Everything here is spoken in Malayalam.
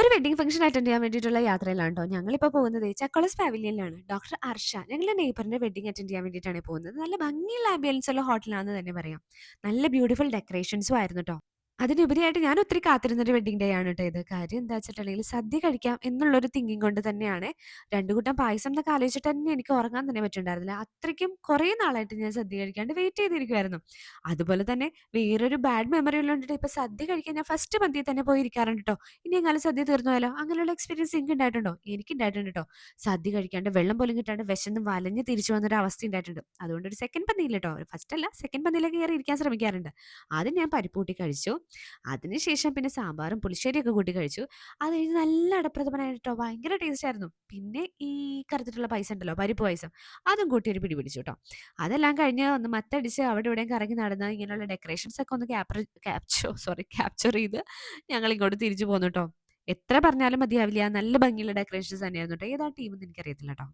ഒരു വെഡിങ് ഫംഗ്ഷൻ അറ്റൻഡ് ചെയ്യാൻ വേണ്ടിയിട്ടുള്ള യാത്രയിലാണ് ട്ടോ. ഞങ്ങളിപ്പോ പോകുന്നത് ചക്കോളസ് പാവിലിയനിലാണ്. ഡോക്ടർ അർഷ ഞങ്ങളുടെ നെയ്ബറിന്റെ വെഡിങ് അറ്റൻഡ് ചെയ്യാൻ വേണ്ടിയിട്ടാണ് പോകുന്നത്. നല്ല ഭംഗിയുള്ള ആംബിയൻസ് ഉള്ള ഹോട്ടലാണെന്ന് തന്നെ പറയാം. നല്ല ബ്യൂട്ടിഫുൾ ഡെക്കറേഷൻസും ആയിരുന്നു ട്ടോ. അതിനുപരിയായിട്ട് ഞാൻ ഒത്തിരി കാത്തിരുന്നൊരു വെഡിങ് ഡേ ആണ് ട്ടോ ഇത്. കാര്യം എന്താ വെച്ചിട്ടുണ്ടെങ്കിൽ സദ്യ കഴിക്കാം എന്നുള്ളൊരു തിങ്കിങ് കൊണ്ട് തന്നെയാണ്. 2 കൂട്ടം പായസം എന്നൊക്കെ ആലോചിച്ചിട്ട് തന്നെ എനിക്ക് ഉറങ്ങാൻ തന്നെ പറ്റുന്നുണ്ടായിരുന്നില്ല. അത്രയ്ക്കും കുറേ നാളായിട്ട് ഞാൻ സദ്യ കഴിക്കാണ്ട് വെയിറ്റ് ചെയ്തിരിക്കുവായിരുന്നു. അതുപോലെ തന്നെ വേറൊരു ബാഡ് മെമ്മറി ഉള്ളോണ്ട് ഇപ്പൊ സദ്യ കഴിക്കാൻ ഞാൻ ഫസ്റ്റ് പന്തിയിൽ തന്നെ പോയി ഇരിക്കാറുണ്ട് ട്ടോ. ഇനി എങ്ങാനും സദ്യ തീർന്നു പോയാലോ? അങ്ങനെയുള്ള എക്സ്പീരിയൻസ് നിങ്ങൾക്ക് ഉണ്ടായിട്ടുണ്ടോ? എനിക്കുണ്ടായിട്ടുണ്ട് ട്ടോ. സദ്യ കഴിക്കാണ്ട് വെള്ളം പോലും കിട്ടാണ്ട് വിശന്ന് വലഞ്ഞ് തിരിച്ചു വന്നൊരു അവസ്ഥ ഉണ്ടായിട്ടുണ്ട്. അതുകൊണ്ട് ഒരു സെക്കൻഡ് പന്തിയിൽ ട്ടോ. ഫസ്റ്റ് അല്ല സെക്കൻഡ് പന്തിയിലേക്ക് കയറി ഇരിക്കാൻ ശ്രമിക്കാറുണ്ട്. ആദ്യം ഞാൻ പരിപ്പ് കൂട്ടി കഴിച്ചു. അതിനുശേഷം പിന്നെ സാമ്പാറും പുളിശ്ശേരിയൊക്കെ കൂട്ടി കഴിച്ചു. അത് കഴിഞ്ഞ് നല്ല അടപ്രഥമനായിരുന്നു ട്ടോ. ഭയങ്കര ടേസ്റ്റ് ആയിരുന്നു. പിന്നെ ഈ കറുത്തിട്ടുള്ള പായസം ഉണ്ടല്ലോ പരിപ്പ് പായസം. അതും കൂട്ടി ഒരു പിടി പിടിച്ചു ട്ടോ. അതെല്ലാം കഴിഞ്ഞ് ഒന്ന് മത്തടിച്ച് അവിടെ ഇവിടെയും കറങ്ങി നടന്ന് ഇങ്ങനെയുള്ള ഡെക്കറേഷൻസ് ഒക്കെ ഒന്ന് ക്യാപ്ചർ ചെയ്ത് ഞങ്ങൾ ഇങ്ങോട്ട് തിരിച്ചു പോന്നു ട്ടോ. എത്ര പറഞ്ഞാലും മതിയാവില്ല. നല്ല ഭംഗിയുള്ള ഡെക്കറേഷൻസ് തന്നെയായിരുന്നു ട്ടോ. ഏതാ ടീമെന്ന് എനിക്കറിയത്തില്ല ട്ടോ.